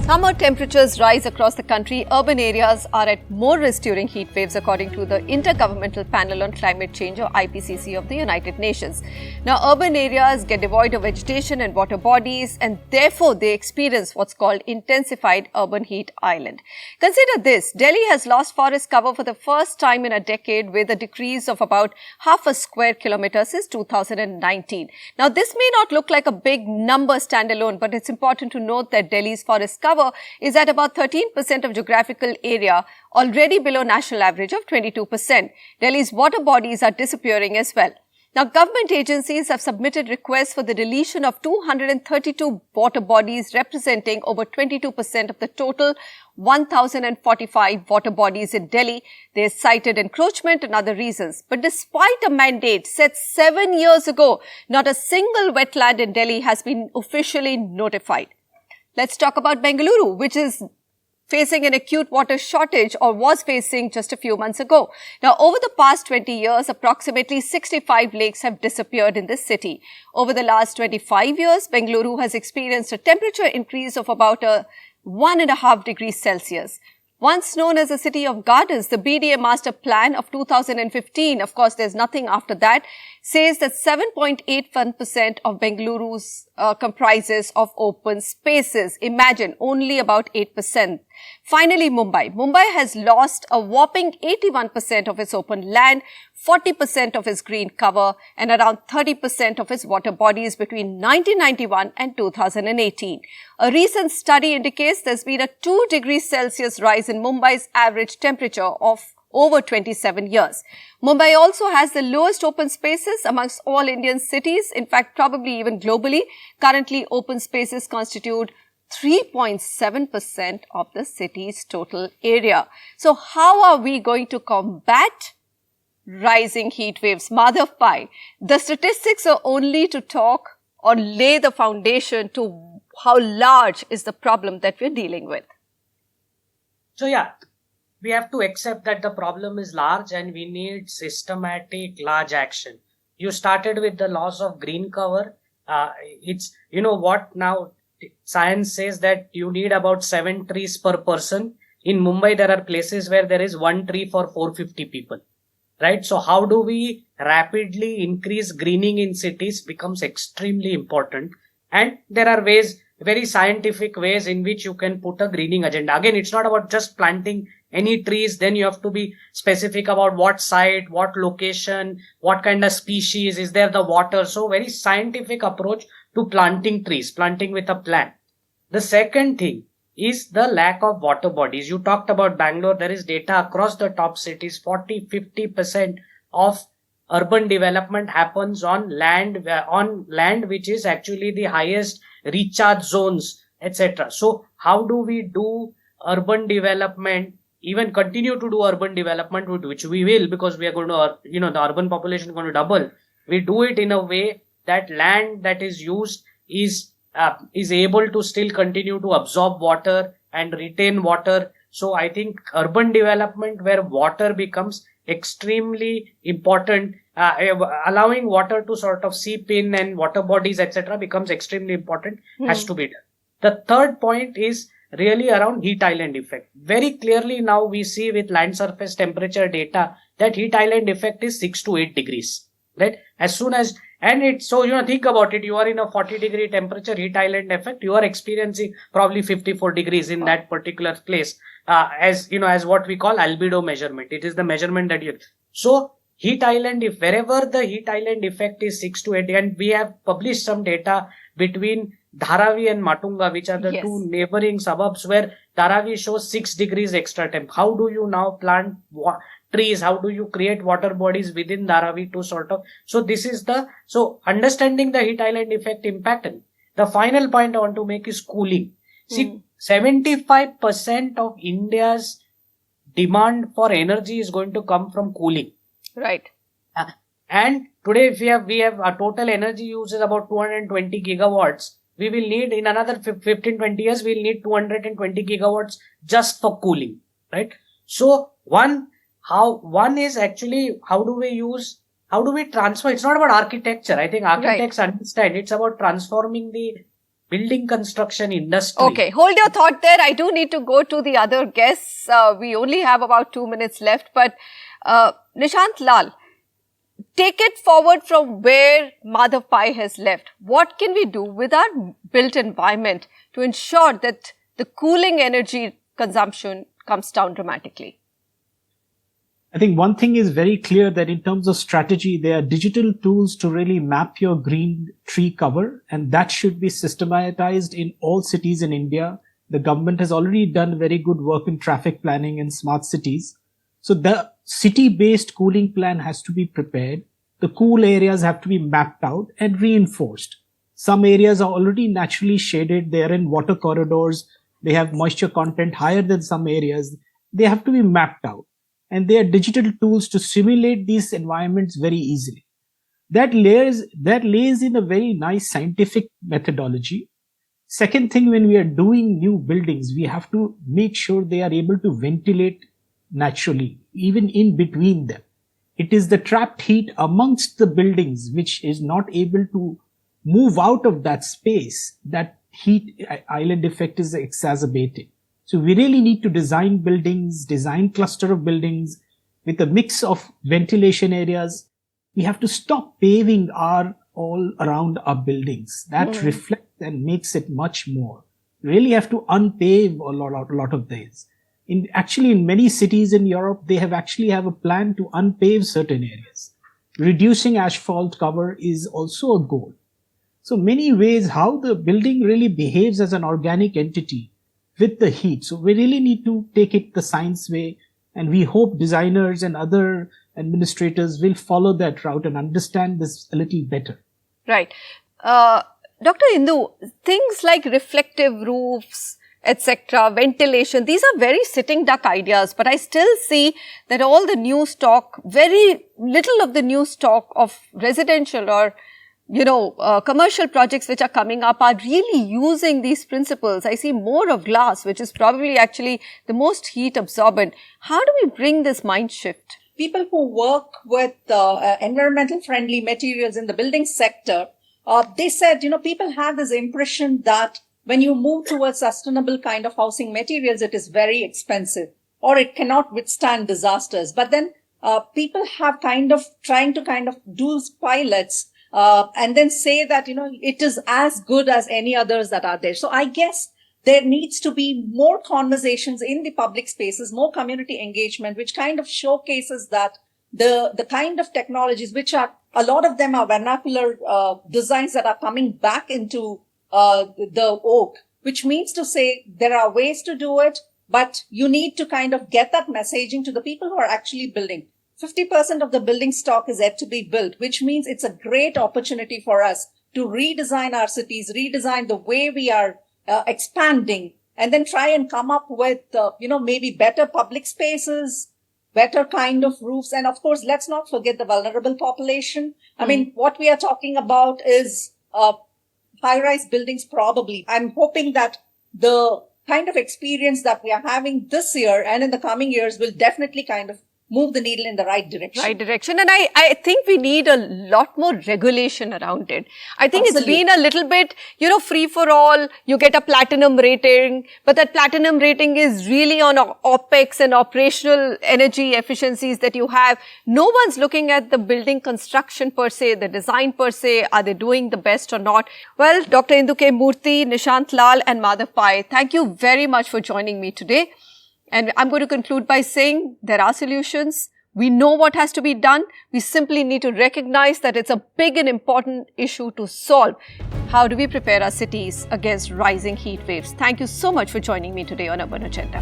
Summer temperatures rise across the country. Urban areas are at more risk during heat waves, according to the Intergovernmental Panel on Climate Change, or IPCC, of the United Nations. Now, urban areas get devoid of vegetation and water bodies, and therefore they experience what's called intensified urban heat island. Consider this: Delhi has lost forest cover for the first time in a decade, with a decrease of about half a square kilometre since 2019. Now, this may not look like a big number standalone, but it's important to note that Delhi's forest cover is at about 13% of geographical area, already below national average of 22%. Delhi's water bodies are disappearing as well. Now, government agencies have submitted requests for the deletion of 232 water bodies, representing over 22% of the total 1,045 water bodies in Delhi. They cited encroachment and other reasons. But despite a mandate set 7 years ago, not a single wetland in Delhi has been officially notified. Let's talk about Bengaluru, which is facing an acute water shortage, or was facing just a few months ago. Now, over the past 20 years, approximately 65 lakes have disappeared in this city. Over the last 25 years, Bengaluru has experienced a temperature increase of about 1.5 degrees Celsius. Once known as a city of gardens, the BDA Master Plan of 2015, of course there's nothing after that, says that 7.81% of Bengaluru's comprises of open spaces. Imagine, only about 8%. Finally, Mumbai. Mumbai has lost a whopping 81% of its open land, 40% of its green cover, and around 30% of its water bodies between 1991 and 2018. A recent study indicates there's been a 2 degrees Celsius rise in Mumbai's average temperature of over 27 years. Mumbai also has the lowest open spaces amongst all Indian cities, in fact, probably even globally. Currently, open spaces constitute 3.7% of the city's total area. So how are we going to combat rising heat waves? Madhav Pai, the statistics are only to talk or lay the foundation to how large is the problem that we're dealing with. So yeah, we have to accept that the problem is large and we need systematic, large action. You started with the loss of green cover. It's, you know what, now science says that you need about 7 trees per person. In Mumbai, there are places where there is 1 tree for 450 people. Right? So how do we rapidly increase greening in cities becomes extremely important. And there are ways, very scientific ways in which you can put a greening agenda. Again, it's not about just planting any trees. Then you have to be specific about what site, what location, what kind of species, is there the water. So very scientific approach to planting trees, planting with a plan. The second thing is the lack of water bodies. You talked about Bangalore. There is data across the top cities. 40-50% of urban development happens on land which is actually the highest recharge zones, etc. So how do we do urban development, even continue to do urban development, which we will, because we are going to, the urban population is going to double. We do it in a way that land that is used is able to still continue to absorb water and retain water. So I think urban development where water becomes extremely important, allowing water to sort of seep in and water bodies, etc., becomes extremely important, has to be done. The third point is really around heat island effect. Very clearly now we see with land surface temperature data that heat island effect is 6 to 8 degrees, right? As soon as, and it's so, think about it, you are in a 40-degree temperature heat island effect, you are experiencing probably 54 degrees in that particular place, as what we call albedo measurement. It is the measurement that you, so heat island, if wherever the heat island effect is 6 to 8, and we have published some data between Dharavi and Matunga, which are the two neighboring suburbs, where Dharavi shows 6 degrees extra temp. How do you now plant trees? How do you create water bodies within Dharavi to sort of, so this is so understanding the heat island effect impact. And the final point I want to make is cooling. See, 75% of India's demand for energy is going to come from cooling. Right. And today if we have a total energy use is about 220 gigawatts. We will need in another 15-20 years, we'll need 220 gigawatts just for cooling, right? So one is actually, how do we transfer? It's not about architecture. I think architects understand. It's about transforming the building construction industry. Okay, hold your thought there. I do need to go to the other guests. We only have about 2 minutes left, but Nishant Lall, take it forward from where Madhav Pai has left. What can we do with our built environment to ensure that the cooling energy consumption comes down dramatically? I think one thing is very clear, that in terms of strategy, there are digital tools to really map your green tree cover, and that should be systematized in all cities in India. The government has already done very good work in traffic planning and smart cities. So the city-based cooling plan has to be prepared. The cool areas have to be mapped out and reinforced. Some areas are already naturally shaded. They are in water corridors. They have moisture content higher than some areas. They have to be mapped out. And there are digital tools to simulate these environments very easily. That lays in a very nice scientific methodology. Second thing, when we are doing new buildings, we have to make sure they are able to ventilate naturally, even in between them. It is the trapped heat amongst the buildings which is not able to move out of that space. That heat island effect is exacerbated. So we really need to design buildings, design cluster of buildings with a mix of ventilation areas. We have to stop paving all around our buildings. That reflects and makes it much more. We really have to unpave a lot of these. In many cities in Europe, they have a plan to unpave certain areas. Reducing asphalt cover is also a goal. So many ways how the building really behaves as an organic entity with the heat. So we really need to take it the science way, and we hope designers and other administrators will follow that route and understand this a little better. Right. Dr. Indu, things like reflective roofs, etc., ventilation, these are very sitting duck ideas, but I still see that all the new stock, very little of the new stock of residential or commercial projects which are coming up are really using these principles. I see more of glass, which is probably actually the most heat absorbent. How do we bring this mind shift? People who work with environmental friendly materials in the building sector, they said, people have this impression that when you move towards sustainable kind of housing materials, it is very expensive or it cannot withstand disasters. But then people have trying to do pilots and then say that, it is as good as any others that are there. So I guess there needs to be more conversations in the public spaces, more community engagement, which kind of showcases that the kind of technologies, which are, a lot of them are vernacular designs that are coming back into the oak, which means to say there are ways to do it, but you need to kind of get that messaging to the people who are actually building. 50% of the building stock is yet to be built, which means it's a great opportunity for us to redesign our cities, redesign the way we are expanding, and then try and come up with, maybe better public spaces, better kind of roofs. And of course, let's not forget the vulnerable population. I mean, what we are talking about is high-rise buildings probably. I'm hoping that the kind of experience that we are having this year and in the coming years will definitely kind of move the needle in the right direction. Right direction. And I think we need a lot more regulation around it. I think Absolutely. It's been a little bit, free for all. You get a platinum rating, but that platinum rating is really on OPEX and operational energy efficiencies that you have. No one's looking at the building construction per se, the design per se. Are they doing the best or not? Well, Dr. Indu K Murthy, Nishant Lall and Madhav Pai, thank you very much for joining me today. And I'm going to conclude by saying there are solutions. We know what has to be done. We simply need to recognize that it's a big and important issue to solve. How do we prepare our cities against rising heat waves? Thank you so much for joining me today on Urban Agenda.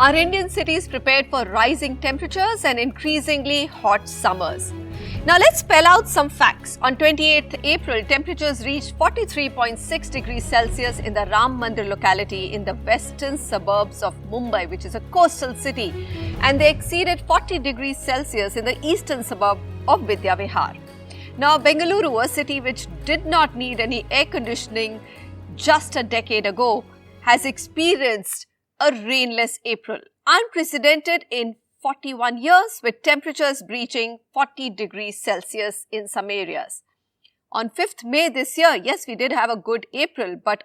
Are Indian cities prepared for rising temperatures and increasingly hot summers? Now let's spell out some facts. On 28th April, temperatures reached 43.6 degrees Celsius in the Ram Mandir locality in the western suburbs of Mumbai, which is a coastal city, and they exceeded 40 degrees Celsius in the eastern suburb of Vidyavihar. Now, Bangalore, a city which did not need any air conditioning just a decade ago, has experienced a rainless April, unprecedented in 41 years, with temperatures breaching 40 degrees Celsius in some areas. On 5th May this year, yes, we did have a good April, but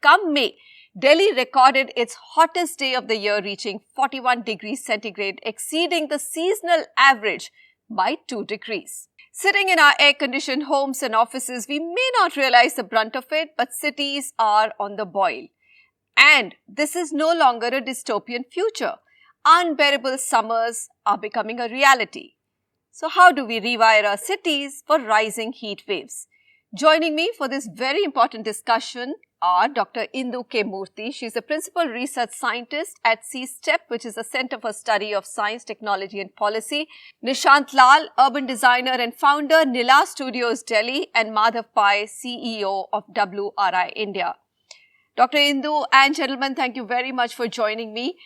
come May, Delhi recorded its hottest day of the year, reaching 41 degrees centigrade, exceeding the seasonal average by 2 degrees. Sitting in our air-conditioned homes and offices, we may not realize the brunt of it, but cities are on the boil. And this is no longer a dystopian future. Unbearable summers are becoming a reality. So how do we rewire our cities for rising heat waves? Joining me for this very important discussion are Dr. Indu K Murthy. She is a Principal Research Scientist at CSTEP, which is a Center for Study of Science, Technology and Policy. Nishant Lall, Urban Designer and Founder, NilaA Studios, Delhi, and Madhav Pai, CEO of WRI India. Dr. Indu and gentlemen, thank you very much for joining me.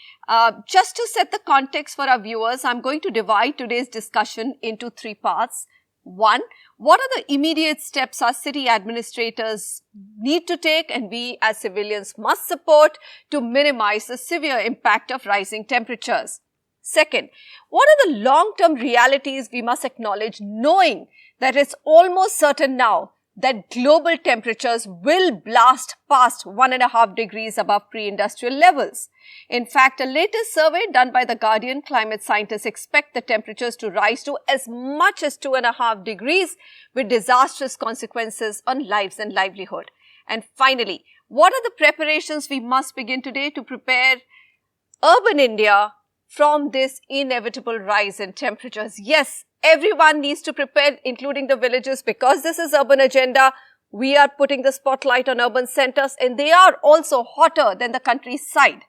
Just to set the context for our viewers, I'm going to divide today's discussion into 3 parts. 1, what are the immediate steps our city administrators need to take and we as civilians must support to minimize the severe impact of rising temperatures? 2nd, what are the long-term realities we must acknowledge, knowing that it's almost certain now that global temperatures will blast past 1.5 degrees above pre-industrial levels. In fact, a latest survey done by The Guardian, climate scientists expect the temperatures to rise to as much as 2.5 degrees, with disastrous consequences on lives and livelihood. And finally, what are the preparations we must begin today to prepare urban India from this inevitable rise in temperatures? Yes, everyone needs to prepare, including the villages, because this is urban agenda. We are putting the spotlight on urban centers, and they are also hotter than the countryside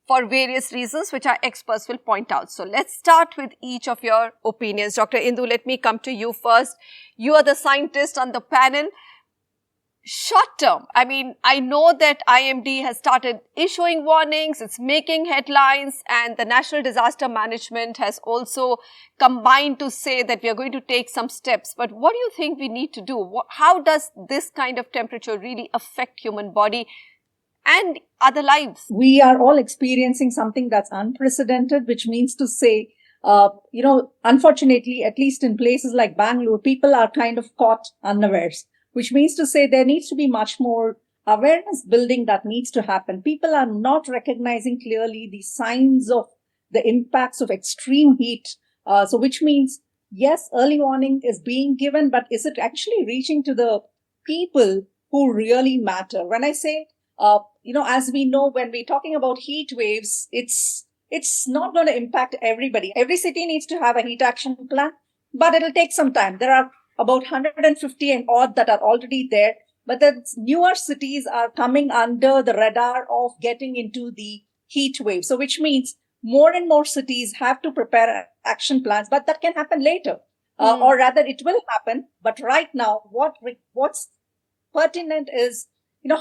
for various reasons, which our experts will point out. So let's start with each of your opinions. Dr. Indu, let me come to you first. You are the scientist on the panel. Short term, I mean, I know that IMD has started issuing warnings, it's making headlines, and the National Disaster Management has also combined to say that we are going to take some steps. But what do you think we need to do? How does this kind of temperature really affect human body and other lives? We are all experiencing something that's unprecedented, which means to say, unfortunately, at least in places like Bangalore, people are kind of caught unawares. Which means to say there needs to be much more awareness building that needs to happen. People are not recognizing clearly the signs of the impacts of extreme heat. So which means, yes, early warning is being given, but is it actually reaching to the people who really matter? When I say, as we know, when we're talking about heat waves, it's not going to impact everybody. Every city needs to have a heat action plan, but it'll take some time. There are about 150 and odd that are already there, but the newer cities are coming under the radar of getting into the heat wave. So which means more and more cities have to prepare action plans, but that can happen later, or rather it will happen. But right now, what's pertinent is,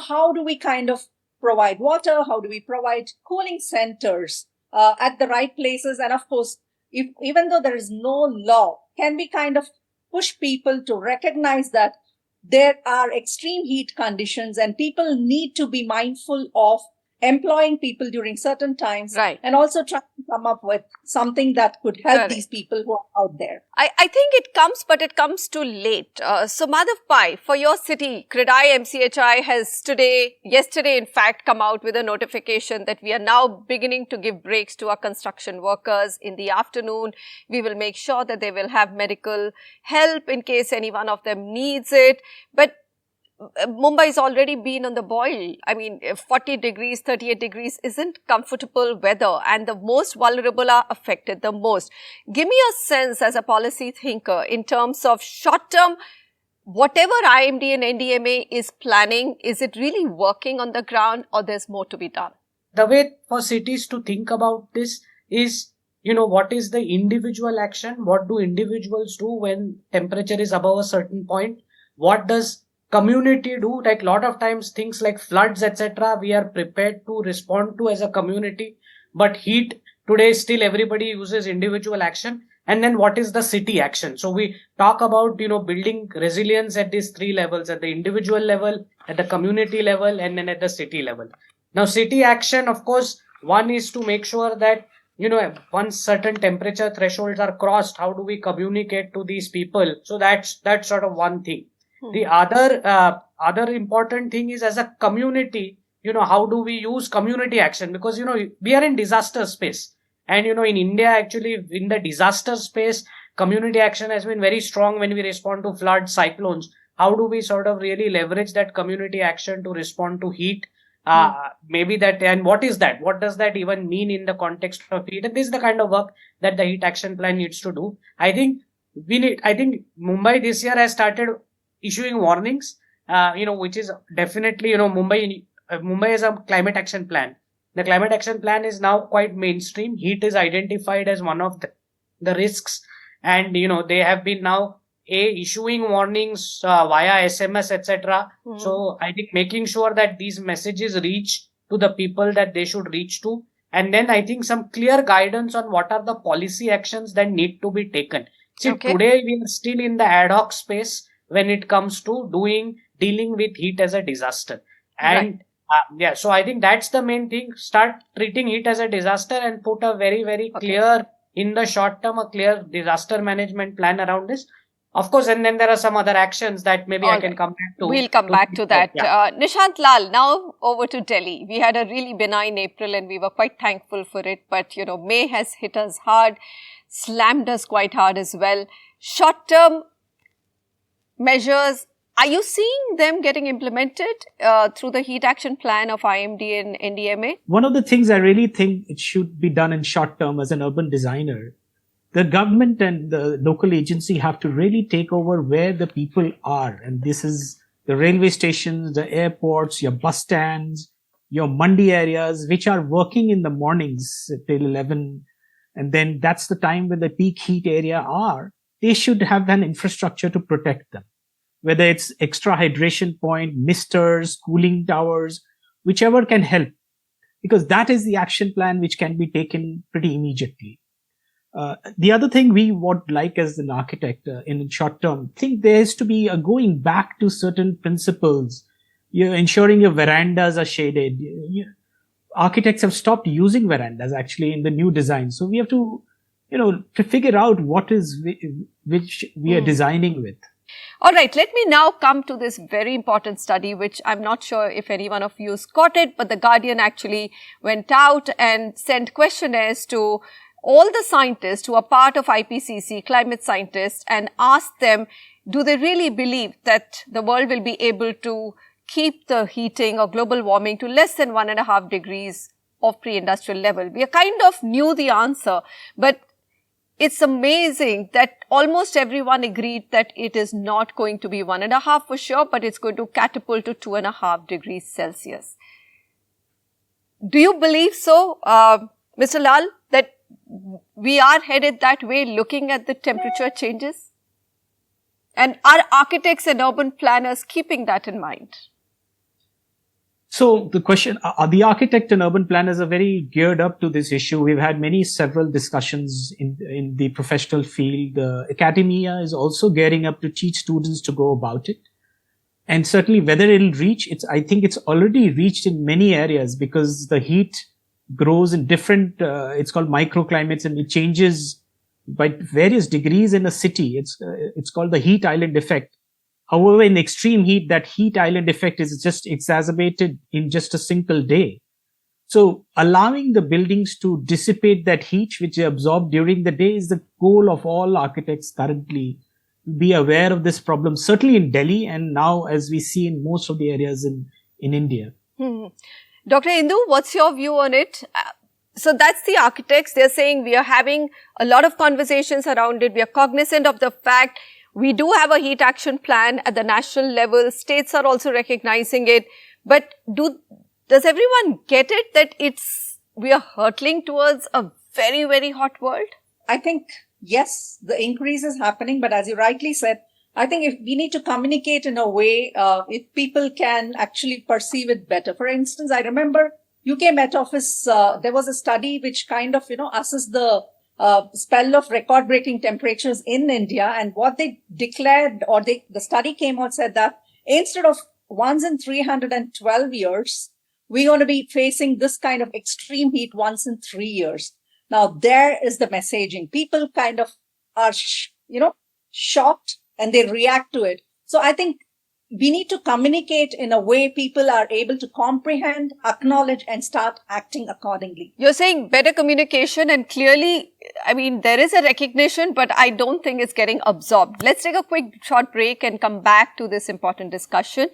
how do we kind of provide water? How do we provide cooling centers at the right places? And of course, even though there is no law, can we kind of push people to recognize that there are extreme heat conditions and people need to be mindful of employing people during certain times, right, and also try to come up with something that could help these people who are out there. I think it comes, but it comes too late. So Madhav Pai, for your city, CREDAI MCHI has yesterday in fact, come out with a notification that we are now beginning to give breaks to our construction workers in the afternoon. We will make sure that they will have medical help in case any one of them needs it. But Mumbai's already been on the boil. I mean, 40 degrees, 38 degrees isn't comfortable weather, and the most vulnerable are affected the most. Give me a sense as a policy thinker in terms of short term, whatever IMD and NDMA is planning, is it really working on the ground or there's more to be done? the way for cities to think about this is, what is the individual action? What do individuals do when temperature is above a certain point? What does community do? Like a lot of times things like floods, etc., we are prepared to respond to as a community. But heat, today still everybody uses individual action. And then what is the city action? So we talk about, building resilience at these three levels, at the individual level, at the community level, and then at the city level. Now, city action, of course, one is to make sure that, once certain temperature thresholds are crossed, how do we communicate to these people? So that's sort of one thing. The other important thing is, as a community, how do we use community action? Because, we are in disaster space. And, in India, actually, in the disaster space, community action has been very strong when we respond to floods, cyclones. How do we sort of really leverage that community action to respond to heat? Maybe that, and what is that? What does that even mean in the context of heat? And this is the kind of work that the heat action plan needs to do. I think Mumbai this year has started issuing warnings, which is definitely, Mumbai has a climate action plan. The climate action plan is now quite mainstream. Heat is identified as one of the risks. And, they have been now issuing warnings via SMS, etc. So I think making sure that these messages reach to the people that they should reach to. And then I think some clear guidance on what are the policy actions that need to be taken. See, today we are still in the ad hoc space when it comes to dealing with heat as a disaster. And so I think that's the main thing. Start treating it as a disaster and put a very, very clear, in the short term, a clear disaster management plan around this. Of course, and then there are some other actions that maybe I can come back to. We'll come back to that. Nishant Lall, now over to Delhi. We had a really benign April and we were quite thankful for it. But, May has hit us hard, slammed us quite hard as well. Short-term measures, are you seeing them getting implemented through the heat action plan of IMD and NDMA? One of the things I really think it should be done in short term as an urban designer, the government and the local agency have to really take over where the people are. And this is the railway stations, the airports, your bus stands, your mandi areas, which are working in the mornings till 11. And then that's the time when the peak heat area are. They should have an infrastructure to protect them. Whether it's extra hydration point, misters, cooling towers, whichever can help. Because that is the action plan which can be taken pretty immediately. The other thing we would like as an architect in short term, I think there has to be a going back to certain principles. You're ensuring your verandas are shaded. Architects have stopped using verandas actually in the new design. So we have to, to figure out what is which we are designing with. All right, let me now come to this very important study, which I'm not sure if any one of you caught it, but the Guardian actually went out and sent questionnaires to all the scientists who are part of IPCC, climate scientists, and asked them, do they really believe that the world will be able to keep the heating or global warming to less than 1.5 degrees of pre-industrial level? We kind of knew the answer, but it's amazing that almost everyone agreed that it is not going to be 1.5 for sure, but it's going to catapult to 2.5 degrees Celsius. Do you believe so, Mr. Lall, that we are headed that way looking at the temperature changes? And are architects and urban planners keeping that in mind? So the question, the architect and urban planners are very geared up to this issue. We've had several discussions in the professional field. Academia is also gearing up to teach students to go about it. And certainly whether it'll reach, I think it's already reached in many areas because the heat grows in different, it's called microclimates, and it changes by various degrees in a city. It's called the heat island effect. However, in extreme heat, that heat island effect is just exacerbated in just a single day. So allowing the buildings to dissipate that heat which they absorb during the day is the goal of all architects currently. Be aware of this problem, certainly in Delhi and now as we see in most of the areas in India. Dr. Indu, what's your view on it? So that's the architects. They're saying we are having a lot of conversations around it. We are cognizant of the fact we do have a heat action plan at the national level. States are also recognizing it. But do Does everyone get it that we are hurtling towards a very, very hot world? I think, yes, the increase is happening, but as you rightly said, I think if we need to communicate in a way, if people can actually perceive it better. For instance, I remember UK Met Office, there was a study which kind of, assessed the spell of record-breaking temperatures in India, and what they declared, or the study came out, said that instead of once in 312 years, we're going to be facing this kind of extreme heat once in 3 years. Now, there is the messaging. People kind of are, shocked, and they react to it. So I think we need to communicate in a way people are able to comprehend, acknowledge, and start acting accordingly. You're saying better communication, and clearly, there is a recognition, but I don't think it's getting absorbed. Let's take a quick short break and come back to this important discussion.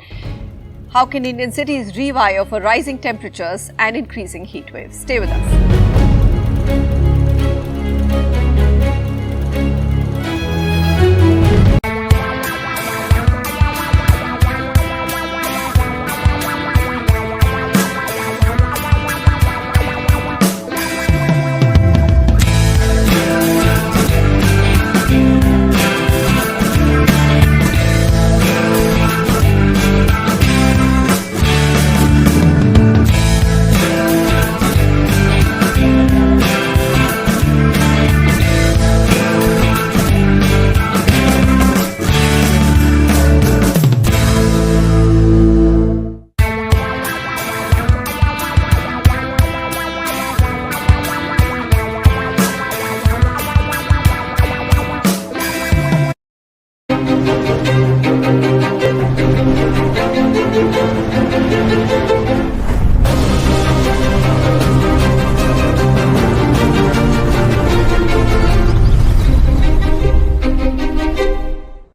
How can Indian cities rewire for rising temperatures and increasing heat waves? Stay with us.